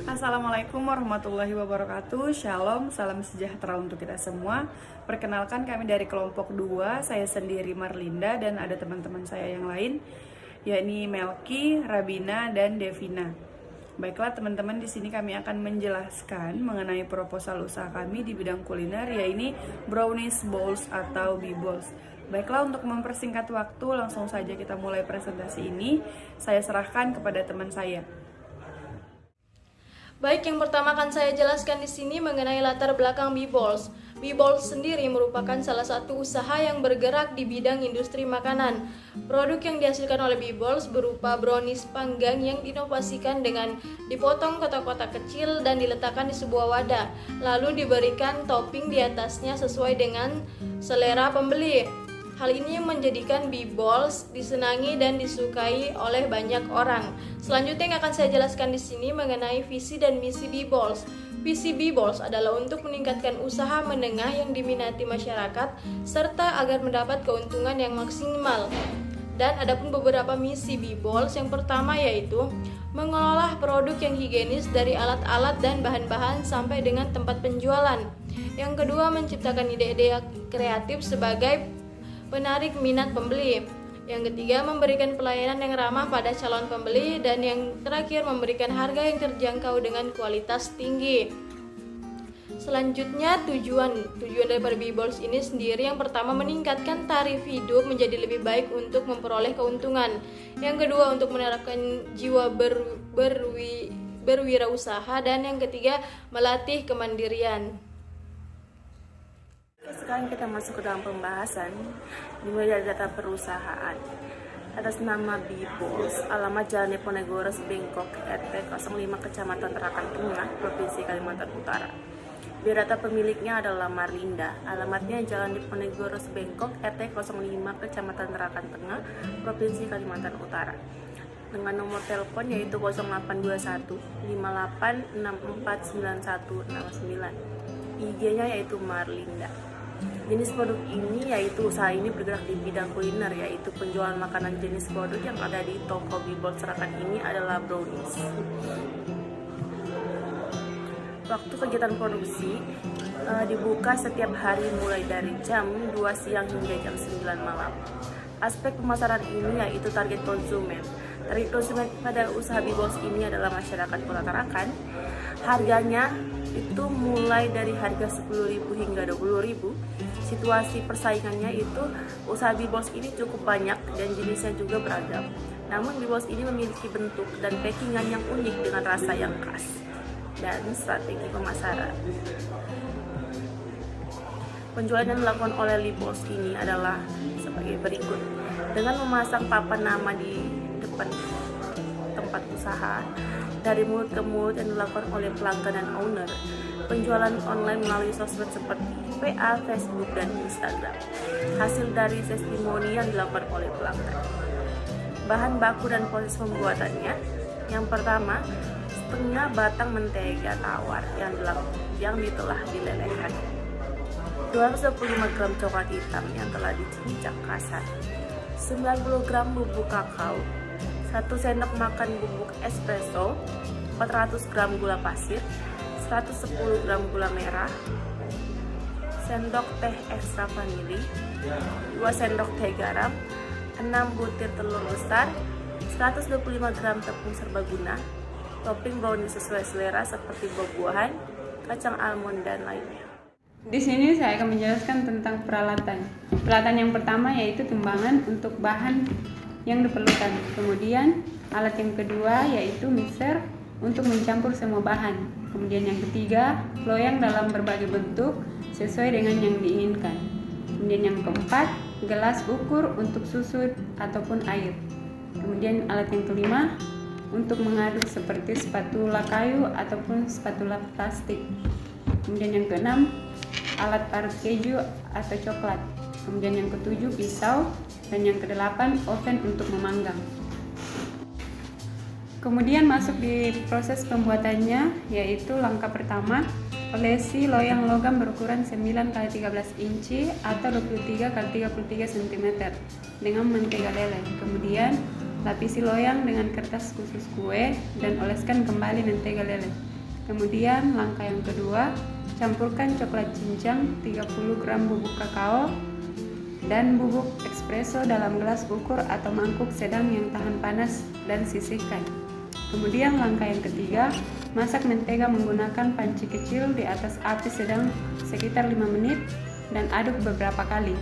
Assalamualaikum warahmatullahi wabarakatuh. Shalom, salam sejahtera untuk kita semua. Perkenalkan, kami dari kelompok 2, saya sendiri Marlinda dan ada teman-teman saya yang lain, yakni Melki, Rabina, dan Devina. Baiklah teman-teman, di sini kami akan menjelaskan mengenai proposal usaha kami di bidang kuliner, yaitu brownies balls atau B-balls. Baiklah, untuk mempersingkat waktu, langsung saja kita mulai presentasi ini. Saya serahkan kepada teman saya. Baik, yang pertama akan saya jelaskan di sini mengenai latar belakang B-balls. B-balls sendiri merupakan salah satu usaha yang bergerak di bidang industri makanan. Produk yang dihasilkan oleh B-balls berupa brownies panggang yang diinovasikan dengan dipotong kotak-kotak kecil dan diletakkan di sebuah wadah, lalu diberikan topping di atasnya sesuai dengan selera pembeli. Hal ini menjadikan B-balls disenangi dan disukai oleh banyak orang. Selanjutnya yang akan saya jelaskan di sini mengenai visi dan misi B-balls. Visi B-balls adalah untuk meningkatkan usaha menengah yang diminati masyarakat serta agar mendapat keuntungan yang maksimal. Dan adapun beberapa misi B-balls, yang pertama yaitu mengelola produk yang higienis dari alat-alat dan bahan-bahan sampai dengan tempat penjualan. Yang kedua, menciptakan ide-ide kreatif sebagai penarik minat pembeli. Yang ketiga, memberikan pelayanan yang ramah pada calon pembeli. Dan yang terakhir, memberikan harga yang terjangkau dengan kualitas tinggi. Selanjutnya, tujuan daripada B-balls ini sendiri, yang pertama meningkatkan taraf hidup menjadi lebih baik untuk memperoleh keuntungan. Yang kedua, untuk menerapkan jiwa berwirausaha. Dan yang ketiga, melatih kemandirian. Sekarang kita masuk ke dalam pembahasan dimulai dari data perusahaan. Atas nama B-balls, alamat Jalan Diponegoro, Bengkok, RT 05, Kecamatan Tarakan Tengah, Provinsi Kalimantan Utara. Biodata pemiliknya adalah Marlinda. Alamatnya Jalan Diponegoro, Bengkok, RT 05, Kecamatan Tarakan Tengah, Provinsi Kalimantan Utara. Dengan nomor telepon yaitu 0821 58 64 9169. IG-nya yaitu Marlinda. Jenis produk ini yaitu usaha ini bergerak di bidang kuliner, yaitu penjualan makanan. Jenis produk yang ada di toko B-balls Tarakan ini adalah brownies. Waktu kegiatan produksi dibuka setiap hari mulai dari jam 2 siang hingga jam 9 malam. Aspek pemasaran ini yaitu target konsumen. Target konsumen pada usaha B-balls ini adalah masyarakat Kota Tarakan. Harganya itu mulai dari harga 10.000 hingga 20.000. Situasi persaingannya itu usaha B-balls ini cukup banyak dan jenisnya juga beragam. Namun B-balls ini memiliki bentuk dan packingan yang unik dengan rasa yang khas dan strategi pemasaran. Penjualan yang dilakukan oleh B-balls ini adalah sebagai berikut. Dengan memasang papan nama di depan tempat usaha, dari mulut ke mulut yang dilakukan oleh pelanggan dan owner. Penjualan online melalui sosmed seperti WA, Facebook, dan Instagram. Hasil dari testimoni yang dilakukan oleh pelanggan. Bahan baku dan proses pembuatannya. Yang pertama, setengah batang mentega tawar yang telah dilelehkan. 225 gram coklat hitam yang telah dicincang kasar. 90 gram bubuk kakao. 1 sendok makan bubuk espresso, 400 gram gula pasir, 110 gram gula merah, sendok teh ekstra vanili, 2 sendok teh garam, 6 butir telur besar, 125 gram tepung serbaguna, topping brownies sesuai selera seperti buah-buahan, kacang almond, dan lainnya. Di sini saya akan menjelaskan tentang peralatan. Peralatan yang pertama yaitu timbangan untuk bahan yang diperlukan. Kemudian alat yang kedua yaitu mixer untuk mencampur semua bahan. Kemudian yang ketiga, loyang dalam berbagai bentuk sesuai dengan yang diinginkan. Kemudian yang keempat, gelas ukur untuk susu ataupun air. Kemudian alat yang kelima, untuk mengaduk seperti spatula kayu ataupun spatula plastik. Kemudian yang keenam, alat parut keju atau coklat. Kemudian yang ketujuh, pisau. Dan yang kedelapan, oven untuk memanggang. Kemudian masuk di proses pembuatannya, yaitu langkah pertama, olesi loyang logam berukuran 9x13 inci atau 23x33 cm dengan mentega leleh. Kemudian Lapisi loyang dengan kertas khusus kue dan oleskan kembali mentega lele. Kemudian langkah yang kedua, campurkan coklat cincang 30 gram bubuk kakao dan bubuk espresso dalam gelas ukur atau mangkuk sedang yang tahan panas dan sisihkan. Kemudian langkah yang ketiga, masak mentega menggunakan panci kecil di atas api sedang sekitar 5 menit dan aduk beberapa kali.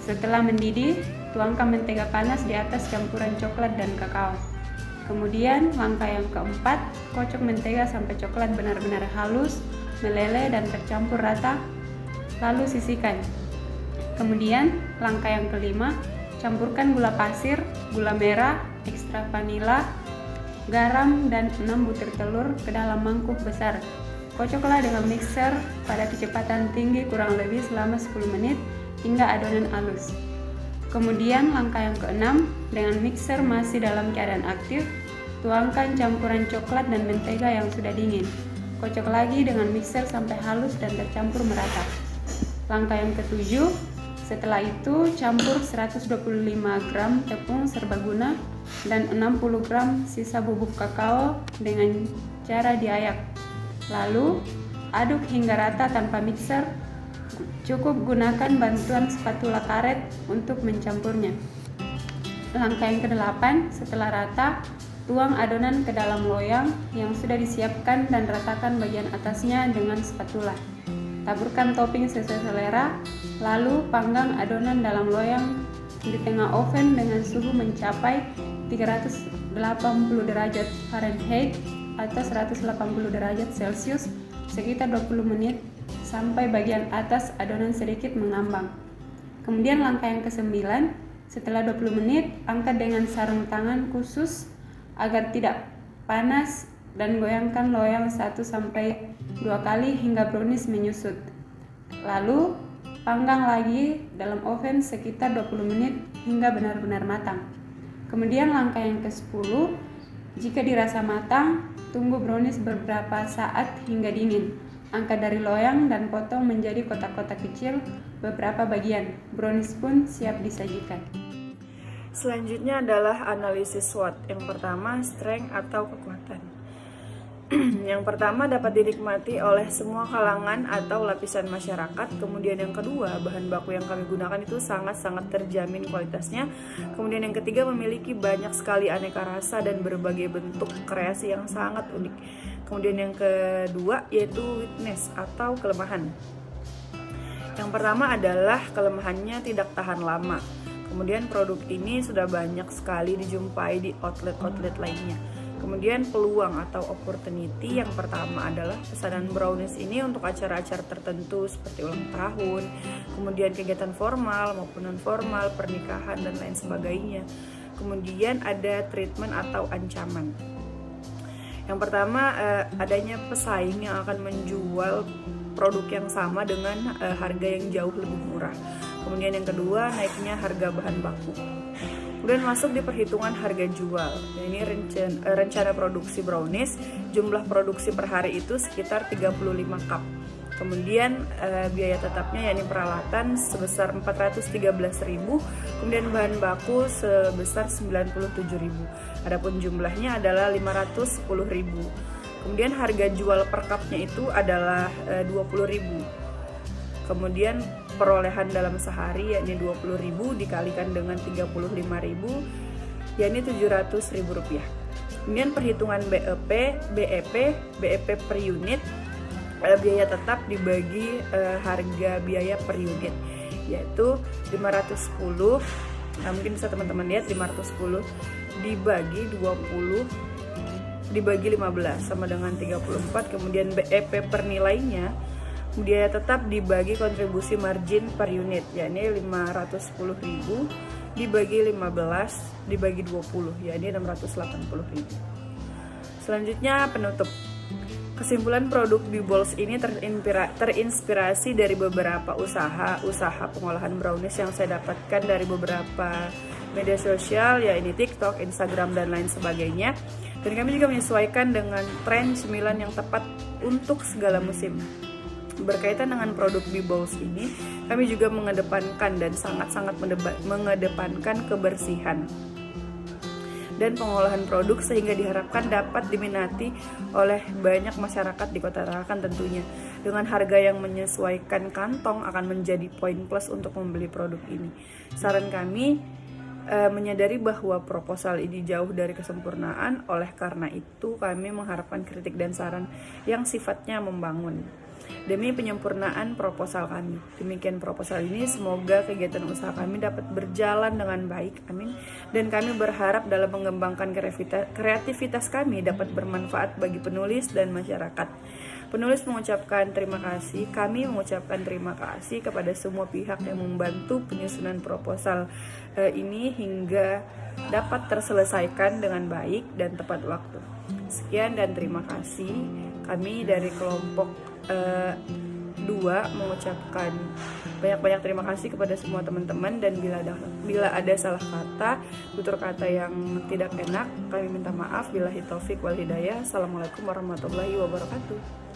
Setelah mendidih, tuangkan mentega panas di atas campuran coklat dan kakao. Kemudian langkah yang keempat, kocok mentega sampai coklat benar-benar halus, meleleh dan tercampur rata, lalu sisihkan. Kemudian langkah yang kelima, campurkan gula pasir, gula merah, ekstra vanila, garam dan 6 butir telur ke dalam mangkuk besar. Kocoklah dengan mixer pada kecepatan tinggi kurang lebih selama 10 menit hingga adonan halus. Kemudian langkah yang keenam, dengan mixer masih dalam keadaan aktif, tuangkan campuran coklat dan mentega yang sudah dingin. Kocok lagi dengan mixer sampai halus dan tercampur merata. Langkah yang ketujuh, setelah itu campur 125 gram tepung serbaguna dan 60 gram sisa bubuk kakao dengan cara diayak. Lalu aduk hingga rata tanpa mixer. Cukup gunakan bantuan spatula karet untuk mencampurnya. Langkah yang kedelapan, setelah rata, tuang adonan ke dalam loyang yang sudah disiapkan dan ratakan bagian atasnya dengan spatula. Taburkan topping sesuai selera, lalu panggang adonan dalam loyang di tengah oven dengan suhu mencapai 380 derajat Fahrenheit atau 180 derajat Celcius sekitar 20 menit sampai bagian atas adonan sedikit mengambang. Kemudian langkah yang ke-9, setelah 20 menit, angkat dengan sarung tangan khusus agar tidak panas dan goyangkan loyang 1-2 kali hingga brownies menyusut. Lalu, panggang lagi dalam oven sekitar 20 menit hingga benar-benar matang. Kemudian langkah yang ke-10, jika dirasa matang, tunggu brownies beberapa saat hingga dingin. Angkat dari loyang dan potong menjadi kotak-kotak kecil beberapa bagian. Brownies pun siap disajikan. Selanjutnya adalah analisis SWOT. Yang pertama, strength atau kekuatan. Yang pertama dapat dinikmati oleh semua kalangan atau lapisan masyarakat. Kemudian yang kedua, bahan baku yang kami gunakan itu sangat-sangat terjamin kualitasnya. Kemudian yang ketiga, memiliki banyak sekali aneka rasa dan berbagai bentuk kreasi yang sangat unik. Kemudian yang kedua yaitu weakness atau kelemahan. Yang pertama adalah kelemahannya tidak tahan lama. Kemudian produk ini sudah banyak sekali dijumpai di outlet-outlet lainnya. Kemudian peluang atau opportunity, yang pertama adalah pesanan brownies ini untuk acara-acara tertentu seperti ulang tahun, kemudian kegiatan formal maupun non formal, pernikahan dan lain sebagainya. Kemudian ada treatment atau ancaman. Yang pertama, adanya pesaing yang akan menjual produk yang sama dengan harga yang jauh lebih murah. Kemudian yang kedua, naiknya harga bahan baku. Kemudian masuk di perhitungan harga jual. Ini rencana produksi brownies, jumlah produksi per hari itu sekitar 35 cup. Kemudian biaya tetapnya yakni peralatan sebesar 413.000, kemudian bahan baku sebesar 97.000. Adapun jumlahnya adalah 510.000. Kemudian harga jual per cupnya itu adalah 20.000. Kemudian perolehan dalam sehari yakni 20.000 dikalikan dengan 35.000 yakni 700.000 rupiah. Kemudian perhitungan BEP per unit, biaya tetap dibagi harga biaya per unit yaitu 510. Nah, mungkin bisa teman-teman lihat 510 dibagi 20 dibagi 15 sama dengan 34. Kemudian BEP per nilainya, biaya tetap dibagi kontribusi margin per unit yakni 510.000 dibagi 15 dibagi 20 yakni 680.000. Selanjutnya penutup. Kesimpulan produk B-Balls ini terinspirasi dari beberapa usaha pengolahan brownies yang saya dapatkan dari beberapa media sosial, yaitu TikTok, Instagram, dan lain sebagainya. Dan kami juga menyesuaikan dengan tren cemilan yang tepat untuk segala musim. Berkaitan dengan produk B-Balls ini, kami juga mengedepankan dan sangat-sangat mengedepankan kebersihan. dan pengolahan produk sehingga diharapkan dapat diminati oleh banyak masyarakat di Kota Tarakan tentunya. Dengan harga yang menyesuaikan kantong akan menjadi poin plus untuk membeli produk ini. Saran kami menyadari bahwa proposal ini jauh dari kesempurnaan, oleh karena itu kami mengharapkan kritik dan saran yang sifatnya membangun demi penyempurnaan proposal kami. Demikian proposal ini, semoga kegiatan usaha kami dapat berjalan dengan baik, amin. Dan kami berharap dalam mengembangkan kreativitas kami dapat bermanfaat bagi penulis dan masyarakat. Penulis mengucapkan terima kasih, kami mengucapkan terima kasih kepada semua pihak yang membantu penyusunan proposal ini hingga dapat terselesaikan dengan baik dan tepat waktu. Sekian dan terima kasih. Kami dari kelompok 2 mengucapkan banyak-banyak terima kasih kepada semua teman-teman, dan bila ada salah kata, tutur kata yang tidak enak, kami minta maaf. Billahi taufik wal hidayah. Assalamualaikum warahmatullahi wabarakatuh.